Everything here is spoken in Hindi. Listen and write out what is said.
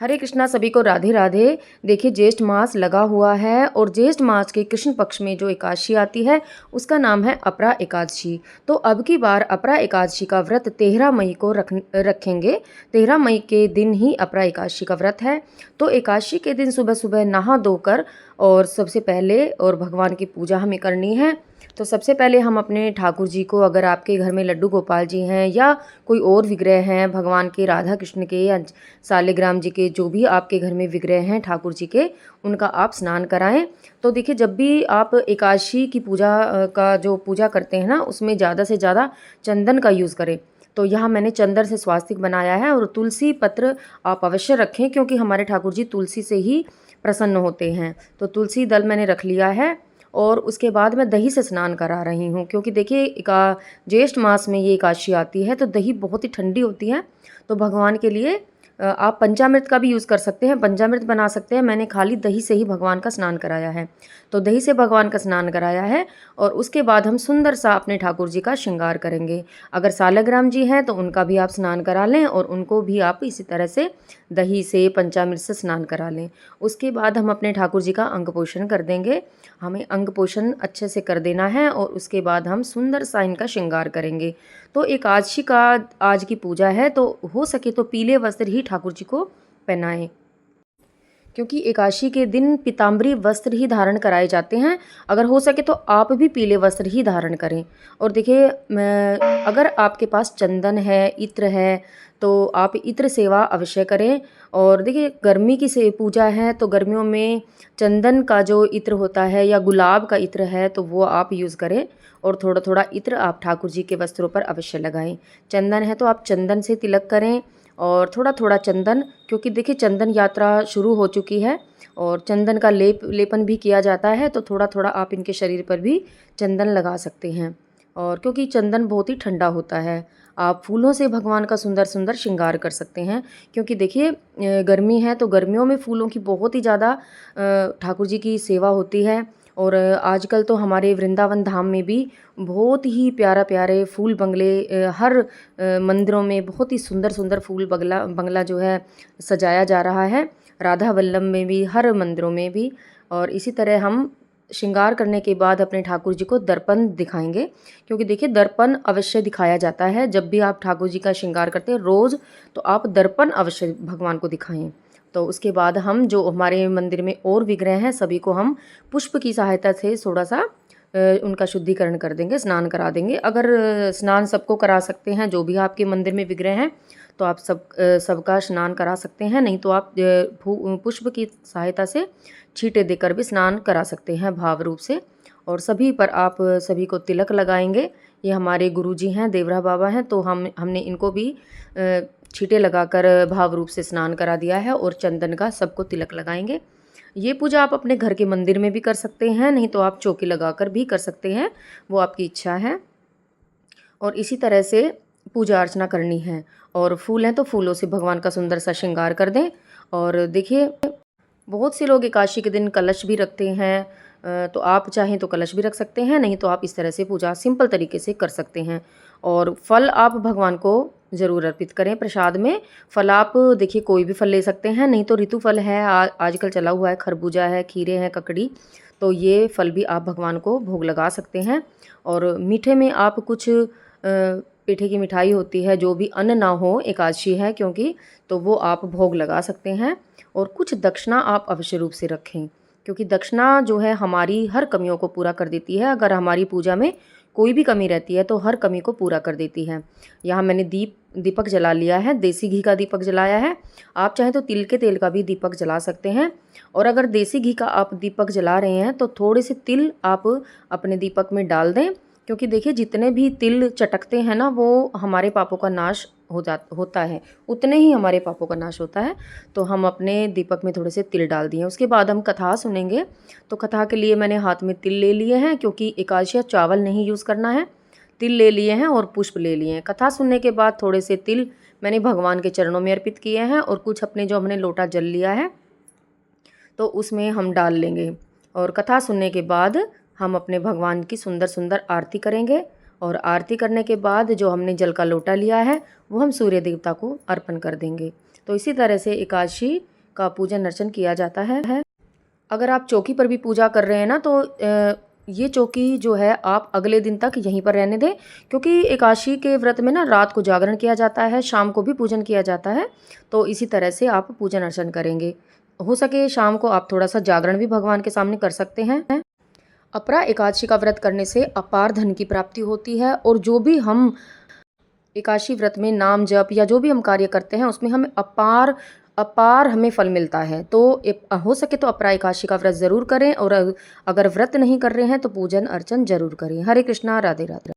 हरे कृष्णा, सभी को राधे राधे। देखिए, ज्येष्ठ मास लगा हुआ है और ज्येष्ठ मास के कृष्ण पक्ष में जो एकादशी आती है उसका नाम है अपरा एकादशी। तो अब की बार अपरा एकादशी का व्रत 13 मई को रखेंगे। 13 मई के दिन ही अपरा एकादशी का व्रत है। तो एकादशी के दिन सुबह सुबह नहा धोकर और सबसे पहले और भगवान की पूजा हमें करनी है। तो सबसे पहले हम अपने ठाकुर जी को, अगर आपके घर में लड्डू गोपाल जी हैं या कोई और विग्रह हैं भगवान के, राधा कृष्ण के या सालिग्राम जी के, जो भी आपके घर में विग्रह हैं ठाकुर जी के, उनका आप स्नान कराएं। तो देखिए, जब भी आप एकादशी की पूजा का जो पूजा करते हैं ना, उसमें ज़्यादा से ज़्यादा चंदन का यूज़ करें। तो यहाँ मैंने चंदन से स्वास्तिक बनाया है और तुलसी पत्र आप अवश्य रखें, क्योंकि हमारे ठाकुर जी तुलसी से ही प्रसन्न होते हैं। तो तुलसी दल मैंने रख लिया है और उसके बाद मैं दही से स्नान करा रही हूँ, क्योंकि देखिए ज्येष्ठ मास में ये एकादशी आती है तो दही बहुत ही ठंडी होती है। तो भगवान के लिए आप पंचामृत का भी यूज़ कर सकते हैं, पंचामृत बना सकते हैं। मैंने खाली दही से ही भगवान का स्नान कराया है। तो दही से भगवान का स्नान कराया है और उसके बाद हम सुंदर सा अपने ठाकुर जी का श्रृंगार करेंगे। अगर सालग्राम जी हैं तो उनका भी आप स्नान करा लें और उनको भी आप इसी तरह से दही से पंचामृत से स्नान करा लें। उसके बाद हम अपने ठाकुर जी का अंग पोषण कर देंगे। हमें अंग पोषण अच्छे से कर देना है और उसके बाद हम सुंदर सा इनका श्रृंगार करेंगे। तो एकादशी का आज की पूजा है, तो हो सके तो पीले वस्त्र ही ठाकुर जी को पहनाएं, क्योंकि एकादशी के दिन पीताम्बरी वस्त्र ही धारण कराए जाते हैं। अगर हो सके तो आप भी पीले वस्त्र ही धारण करें। और देखिए, अगर आपके पास चंदन है, इत्र है, तो आप इत्र सेवा अवश्य करें। और देखिए, गर्मी की से पूजा है तो गर्मियों में चंदन का जो इत्र होता है या गुलाब का इत्र है तो वो आप यूज़ करें। और थोड़ा थोड़ा इत्र आप ठाकुर जी के वस्त्रों पर अवश्य लगाएं। चंदन है तो आप चंदन से तिलक करें और थोड़ा थोड़ा चंदन, क्योंकि देखिए चंदन यात्रा शुरू हो चुकी है और चंदन का लेपन भी किया जाता है। तो थोड़ा थोड़ा आप इनके शरीर पर भी चंदन लगा सकते हैं। और क्योंकि चंदन बहुत ही ठंडा होता है, आप फूलों से भगवान का सुंदर सुंदर श्रृंगार कर सकते हैं। क्योंकि देखिए, गर्मी है तो गर्मियों में फूलों की बहुत ही ज़्यादा ठाकुर जी की सेवा होती है। और आजकल तो हमारे वृंदावन धाम में भी बहुत ही प्यारा प्यारे फूल बंगले, हर मंदिरों में बहुत ही सुंदर सुंदर फूल बंगला जो है सजाया जा रहा है, राधा वल्लभ में भी, हर मंदिरों में भी। और इसी तरह हम श्रृंगार करने के बाद अपने ठाकुर जी को दर्पण दिखाएंगे, क्योंकि देखिए दर्पण अवश्य दिखाया जाता है। जब भी आप ठाकुर जी का श्रृंगार करते हैं रोज़, तो आप दर्पण अवश्य भगवान को दिखाएं। तो उसके बाद हम जो हमारे मंदिर में और विग्रह हैं सभी को हम पुष्प की सहायता से थोड़ा सा उनका शुद्धिकरण कर देंगे, स्नान करा देंगे। अगर स्नान सबको करा सकते हैं, जो भी आपके मंदिर में विग्रह हैं, तो आप सबका स्नान करा सकते हैं। नहीं तो आप पुष्प की सहायता से छींटे देकर भी स्नान करा सकते हैं भाव रूप से। और सभी पर आप सभी को तिलक लगाएंगे। ये हमारे गुरुजी हैं, देवरा बाबा हैं, तो हमने इनको भी छींटे लगाकर भाव रूप से स्नान करा दिया है और चंदन का सबको तिलक लगाएंगे। ये पूजा आप अपने घर के मंदिर में भी कर सकते हैं, नहीं तो आप चौकी लगाकर भी कर सकते हैं, वो आपकी इच्छा है। और इसी तरह से पूजा अर्चना करनी है। और फूल हैं तो फूलों से भगवान का सुंदर सा श्रृंगार कर दें। और देखिए, बहुत से लोग एकादशी के दिन कलश भी रखते हैं, तो आप चाहें तो कलश भी रख सकते हैं, नहीं तो आप इस तरह से पूजा सिंपल तरीके से कर सकते हैं। और फल आप भगवान को ज़रूर अर्पित करें प्रसाद में। फल आप देखिए कोई भी फल ले सकते हैं, नहीं तो ऋतु फल है, आजकल चला हुआ है, खरबूजा है, खीरे हैं, ककड़ी, तो ये फल भी आप भगवान को भोग लगा सकते हैं। और मीठे में आप कुछ पेठे की मिठाई होती है, जो भी अन्न ना हो, एकादशी है क्योंकि, तो वो आप भोग लगा सकते हैं। और कुछ दक्षिणा आप अवश्य रूप से रखें, क्योंकि दक्षिणा जो है हमारी हर कमियों को पूरा कर देती है। अगर हमारी पूजा में कोई भी कमी रहती है तो हर कमी को पूरा कर देती है। यहाँ मैंने दीपक जला लिया है, देसी घी का दीपक जलाया है। आप चाहें तो तिल के तेल का भी दीपक जला सकते हैं। और अगर देसी घी का आप दीपक जला रहे हैं तो थोड़े से तिल आप अपने दीपक में डाल दें, क्योंकि देखिए जितने भी तिल चटकते हैं ना, वो हमारे पापों का नाश होता है, उतने ही हमारे पापों का नाश होता है। तो हम अपने दीपक में थोड़े से तिल डाल दिए। उसके बाद हम कथा सुनेंगे। तो कथा के लिए मैंने हाथ में तिल ले लिए हैं, क्योंकि एकादशी चावल नहीं यूज़ करना है। तिल ले लिए हैं और पुष्प ले लिए हैं। कथा सुनने के बाद थोड़े से तिल मैंने भगवान के चरणों में अर्पित किए हैं और कुछ अपने जो हमने लोटा जल लिया है तो उसमें हम डाल लेंगे। और कथा सुनने के बाद हम अपने भगवान की सुंदर सुंदर आरती करेंगे। और आरती करने के बाद जो हमने जल का लोटा लिया है वो हम सूर्य देवता को अर्पण कर देंगे। तो इसी तरह से एकादशी का पूजन अर्चन किया जाता है। अगर आप चौकी पर भी पूजा कर रहे हैं ना, तो ये चौकी जो है आप अगले दिन तक यहीं पर रहने दें, क्योंकि एकादशी के व्रत में ना रात को जागरण किया जाता है, शाम को भी पूजन किया जाता है। तो इसी तरह से आप पूजन अर्चन करेंगे। हो सके शाम को आप थोड़ा सा जागरण भी भगवान के सामने कर सकते हैं। अपरा एकादशी का व्रत करने से अपार धन की प्राप्ति होती है, और जो भी हम एकादशी व्रत में नाम जप या जो भी हम कार्य करते हैं उसमें हमें अपार अपार हमें फल मिलता है। तो हो सके तो अपरा एकादशी का व्रत ज़रूर करें, और अगर व्रत नहीं कर रहे हैं तो पूजन अर्चन जरूर करें। हरे कृष्णा, राधे राधे।